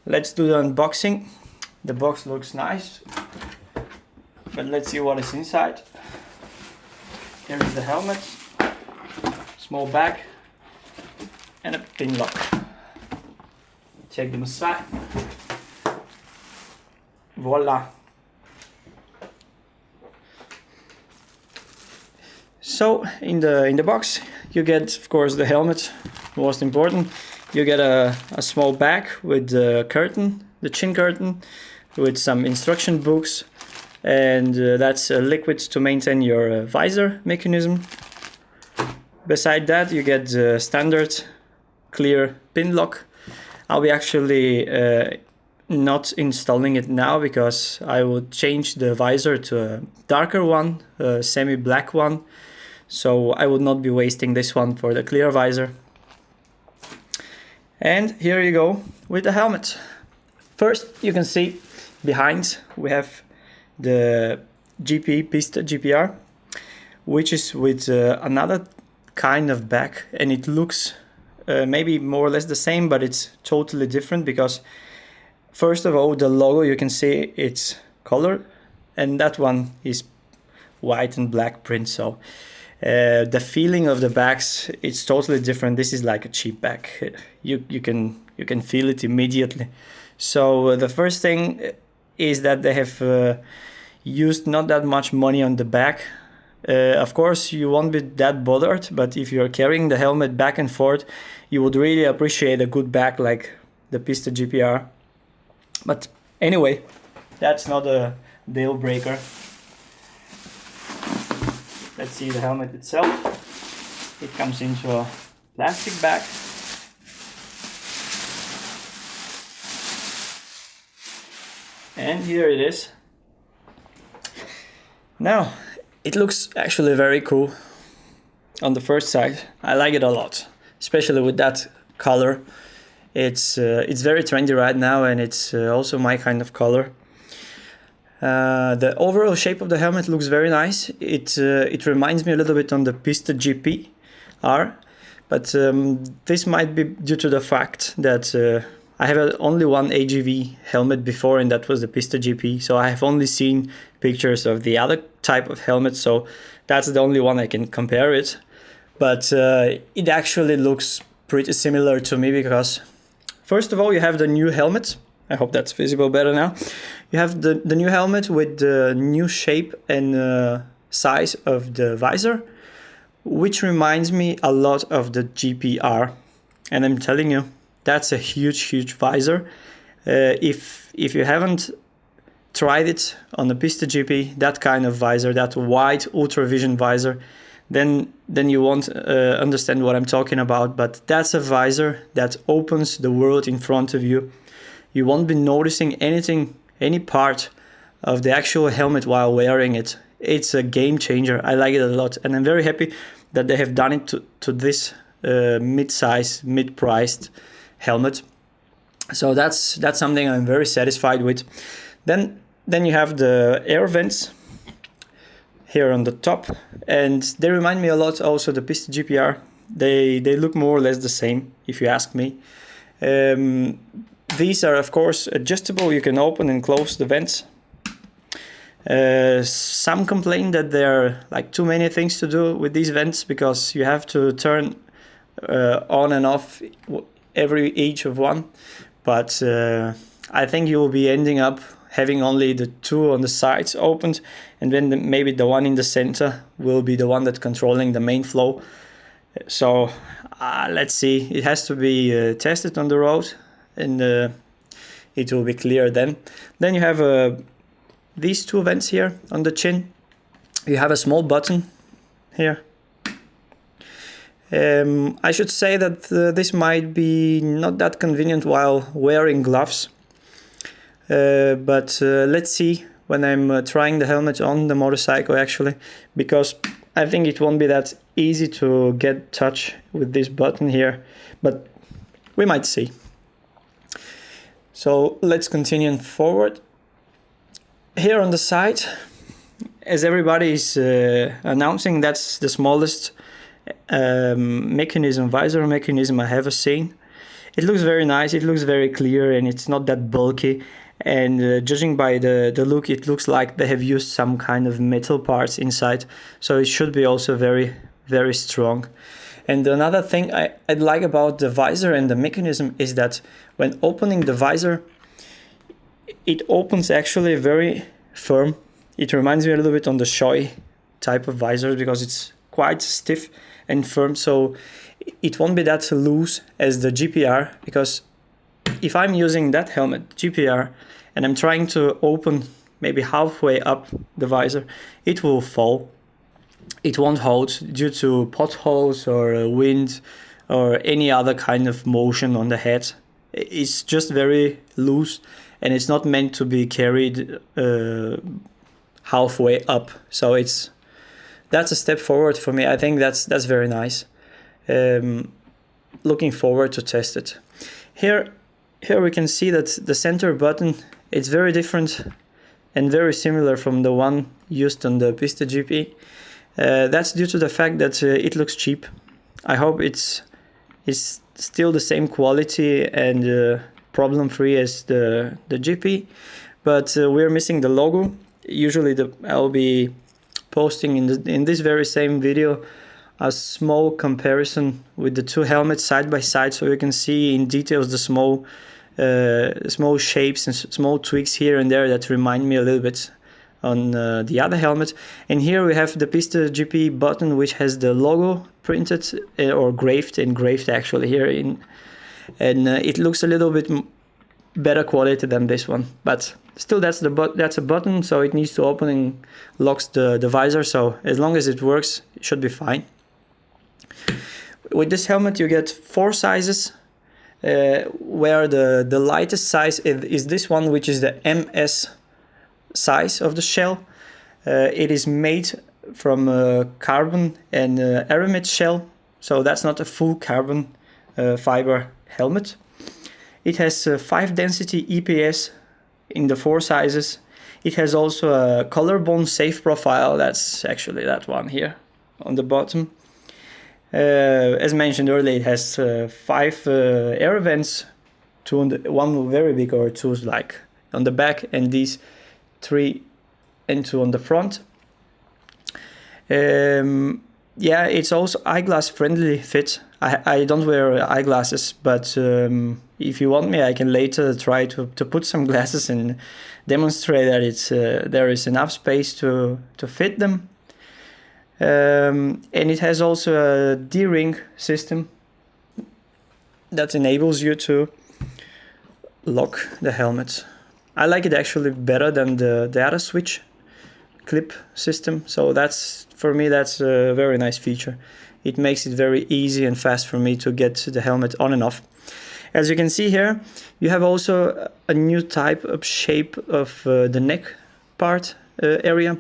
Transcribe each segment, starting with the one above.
let's do the unboxing. The box looks nice, but let's see what is inside. Here is the helmet, small bag, and a pin lock. Take them aside. Voila! So in the box you get, of course, the helmet, most important. You get a small bag with the curtain, the chin curtain, with some instruction books, and that's liquids to maintain your visor mechanism. Beside that you get the standard clear pin lock. I'll be actually not installing it now because I would change the visor to a darker one, a semi-black one, so I would not be wasting this one for the clear visor. And here you go with the helmet. First you can see behind we have the GP Pista GPR, which is with another kind of back, and it looks maybe more or less the same, but it's totally different because first of all the logo, you can see it's colored, and that one is white and black print, so the feeling of the backs, it's totally different. This is like a cheap back. You can feel it immediately. So the first thing is that they have used not that much money on the back. Of course you won't be that bothered, but if you're carrying the helmet back and forth, you would really appreciate a good back like the Pista GPR. But anyway, that's not a deal breaker. Let's see the helmet itself. It comes into a plastic bag. And here it is. Now, it looks actually very cool on the first sight. I like it a lot, especially with that color. It's very trendy right now, and it's also my kind of color. The overall shape of the helmet looks very nice. It reminds me a little bit on the Pista GPR, but this might be due to the fact that I have only one AGV helmet before, and that was the Pista GP, so I have only seen pictures of the other type of helmet, so that's the only one I can compare it. But it actually looks pretty similar to me because first of all you have the new helmet. I hope that's visible better now. You have the new helmet with the new shape and size of the visor, which reminds me a lot of the GPR. And I'm telling you, that's a huge visor. If you haven't tried it on the Pista GP, that kind of visor, that wide ultra vision visor, then you won't understand what I'm talking about. But that's a visor that opens the world in front of you. You won't be noticing anything, any part of the actual helmet while wearing it. It's a game changer. I like it a lot, and I'm very happy that they have done it to this mid-size, mid-priced helmet. So that's something I'm very satisfied with. Then you have the air vents here on the top, and they remind me a lot also the Pista GPR. They look more or less the same, if you ask me. These are of course adjustable. You can open and close the vents. Some complain that there are like too many things to do with these vents because you have to turn on and off each of one. But I think you will be ending up having only the two on the sides opened, and then maybe the one in the center will be the one that's controlling the main flow. So let's see. It has to be tested on the road, and it will be clear then. Then you have these two vents here on the chin. You have a small button here. I should say that this might be not that convenient while wearing gloves, but let's see when I'm trying the helmet on the motorcycle actually, because I think it won't be that easy to get touch with this button here, but we might see. So let's continue forward. Here on the side, as everybody is announcing, that's the smallest mechanism, visor mechanism I have seen. It looks very nice, it looks very clear, and it's not that bulky. And judging by the look, it looks like they have used some kind of metal parts inside, so it should be also very, very strong. And another thing I'd like about the visor and the mechanism is that when opening the visor, it opens actually very firm. It reminds me a little bit on the Shoei type of visor because it's quite stiff and firm, so it won't be that loose as the GPR, because if I'm using that helmet, GPR, and I'm trying to open maybe halfway up the visor, it will fall. It won't hold due to potholes or wind or any other kind of motion on the head. It's just very loose, and it's not meant to be carried halfway up. So that's a step forward for me. I think that's very nice. Looking forward to test it. Here we can see that the center button, it's very different and very similar from the one used on the Pista GP. That's due to the fact that it looks cheap. I hope it's still the same quality and problem-free as the GP, but we're missing the logo. Usually I'll be posting in this very same video a small comparison with the two helmets side by side, so you can see in details the small shapes and small tweaks here and there that remind me a little bit on the other helmet. And here we have the Pista GP button, which has the logo printed or engraved actually here in, and it looks a little bit better quality than this one, but still that's a button, so it needs to open and locks the visor, so as long as it works, it should be fine. With this helmet you get 4 sizes, where the lightest size is this one, which is the MS size of the shell. It is made from carbon and aramid shell, so that's not a full carbon fiber helmet. It has 5 density EPS in the 4 sizes. It has also a collarbone safe profile. That's actually that one here on the bottom. As mentioned earlier, it has 5 air vents, one very big or 2 like on the back, and these 3 and 2 on the front. Yeah, it's also eyeglass friendly fit. I don't wear eyeglasses, but if you want me, I can later try to put some glasses and demonstrate that there is enough space to fit them. And it has also a D-ring system that enables you to lock the helmet. I like it actually better than the other switch clip system, so for me that's a very nice feature. It makes it very easy and fast for me to get the helmet on and off. As you can see here, you have also a new type of shape of the neck part area.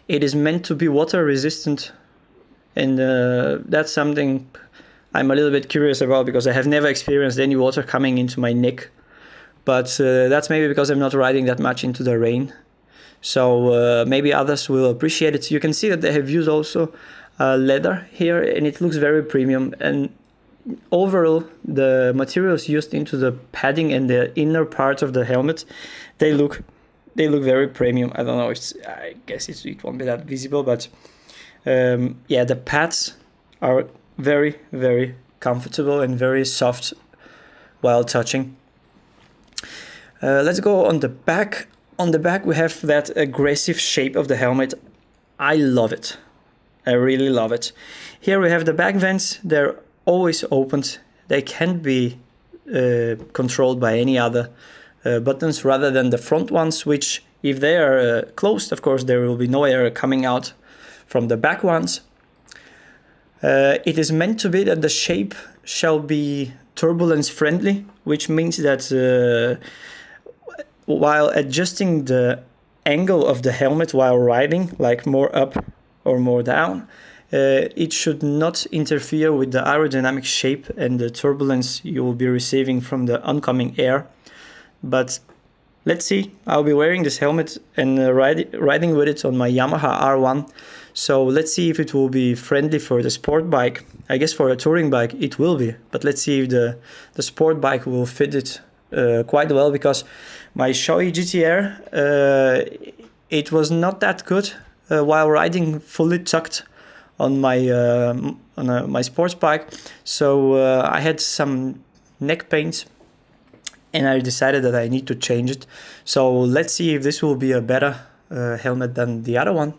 It is meant to be water resistant, and that's something I'm a little bit curious about, because I have never experienced any water coming into my neck. But that's maybe because I'm not riding that much into the rain. So maybe others will appreciate it. You can see that they have used also leather here, and it looks very premium. And overall, the materials used into the padding and the inner part of the helmet, they look very premium. I don't know, I guess it won't be that visible, but yeah, the pads are very, very comfortable and very soft while touching. Let's go on the back. On the back we have that aggressive shape of the helmet. I love it. I really love it. Here we have the back vents. They're always opened. They can't be controlled by any other buttons rather than the front ones, which if they are closed, of course there will be no air coming out from the back ones. It is meant to be that the shape shall be turbulence friendly, which means that while adjusting the angle of the helmet while riding, like more up or more down, it should not interfere with the aerodynamic shape and the turbulence you will be receiving from the oncoming air. But let's see, I'll be wearing this helmet and riding with it on my Yamaha R1, So let's see if it will be friendly for the sport bike. I guess for a touring bike it will be, but let's see if the sport bike will fit it quite well, because my Shoei GTR, it was not that good while riding fully tucked on my sports bike. So I had some neck pains, and I decided that I need to change it. So let's see if this will be a better helmet than the other one.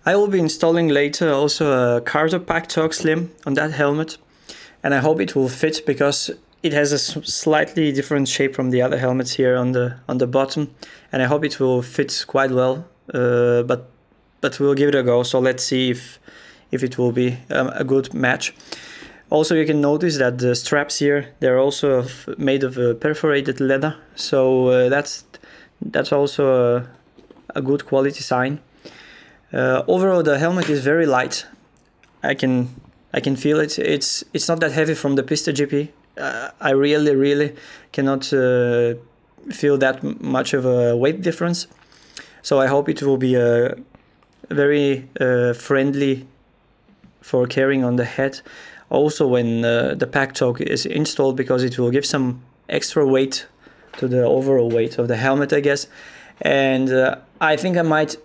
I will be installing later also a Carter Pack Torque Slim on that helmet, and I hope it will fit, because it has a slightly different shape from the other helmets here on the bottom, and I hope it will fit quite well. But we'll give it a go. So let's see if it will be a good match. Also, you can notice that the straps here, they're also made of perforated leather, so that's also a good quality sign. Overall, the helmet is very light. I can feel it. It's not that heavy from the Pista GP. I really cannot feel that much of a weight difference. So I hope it will be very friendly for carrying on the head. Also when the pack torque is installed, because it will give some extra weight to the overall weight of the helmet, I guess. And I think I might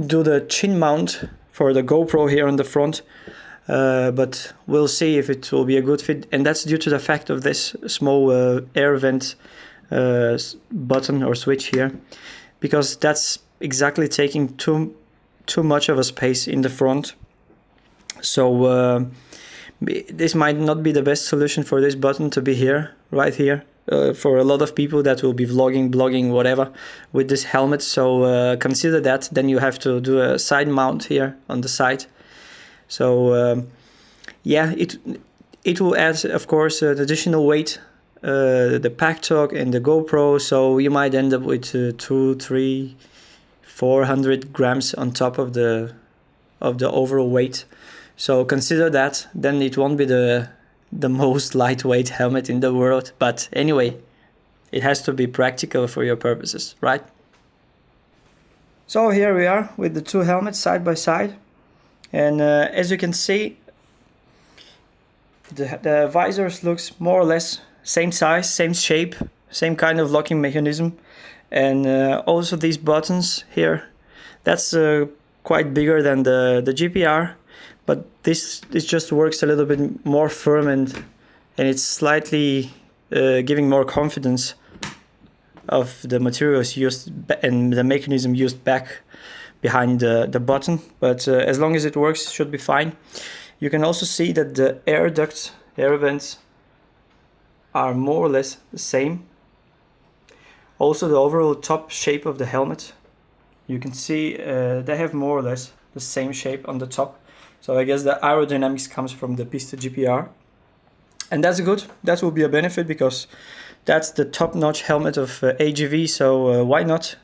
do the chin mount for the Gopro here on the front, but we'll see if it will be a good fit. And that's due to the fact of this small air vent button or switch here, because that's exactly taking too much of a space in the front. So this might not be the best solution for this button to be here, right here, for a lot of people that will be vlogging, blogging, whatever with this helmet. So consider that. Then you have to do a side mount here on the side. So yeah, it will add, of course, additional weight, the pack torque and the Gopro. So you might end up with 200, 300, 400 grams on top of the overall weight. So consider that. Then it won't be the most lightweight helmet in the world, but anyway, it has to be practical for your purposes, right? So here we are with the two helmets side by side, and as you can see, the visors looks more or less same size, same shape, same kind of locking mechanism. And also these buttons here, that's quite bigger than the GPR, but this just works a little bit more firm, and it's slightly giving more confidence of the materials used and the mechanism used back behind the button. But as long as it works, it should be fine. You can also see that the air ducts, air vents are more or less the same. Also the overall top shape of the helmet, you can see they have more or less the same shape on the top. So I guess the aerodynamics comes from the Pista GPR. And that's good, that will be a benefit, because that's the top-notch helmet of AGV, so why not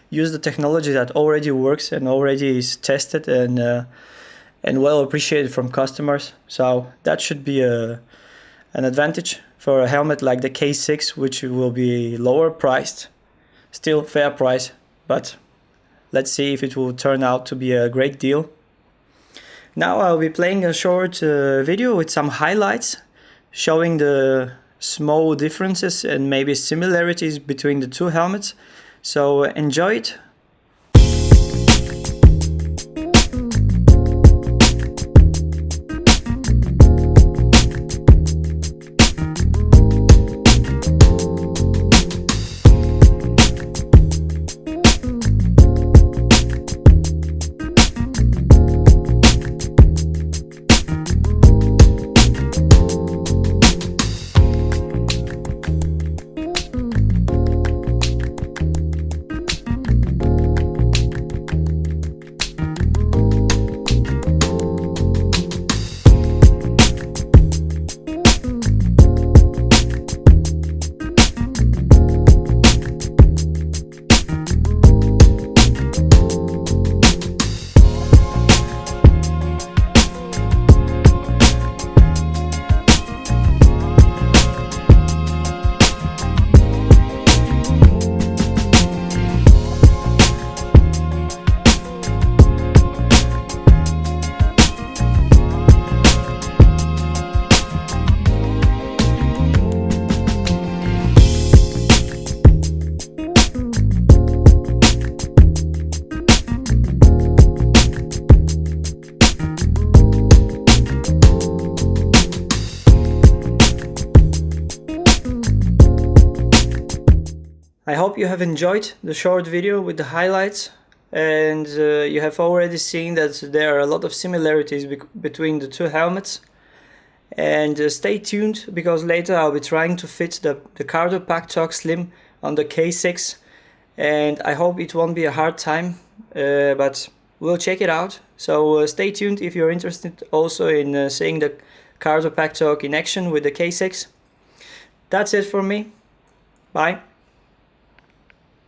use the technology that already works and already is tested and well appreciated from customers. So that should be an advantage for a helmet like the K6, which will be lower priced, still fair price, but let's see if it will turn out to be a great deal. Now I'll be playing a short video with some highlights, showing the small differences and maybe similarities between the two helmets. So enjoy it. hope you have enjoyed the short video with the highlights, and you have already seen that there are a lot of similarities between the two helmets. And stay tuned, because later I'll be trying to fit the Cardo Pack Talk Slim on the K6, and I hope it won't be a hard time, but we'll check it out. So stay tuned if you're interested also in seeing the Cardo Pack Talk in action with the K6. That's it for me. Bye.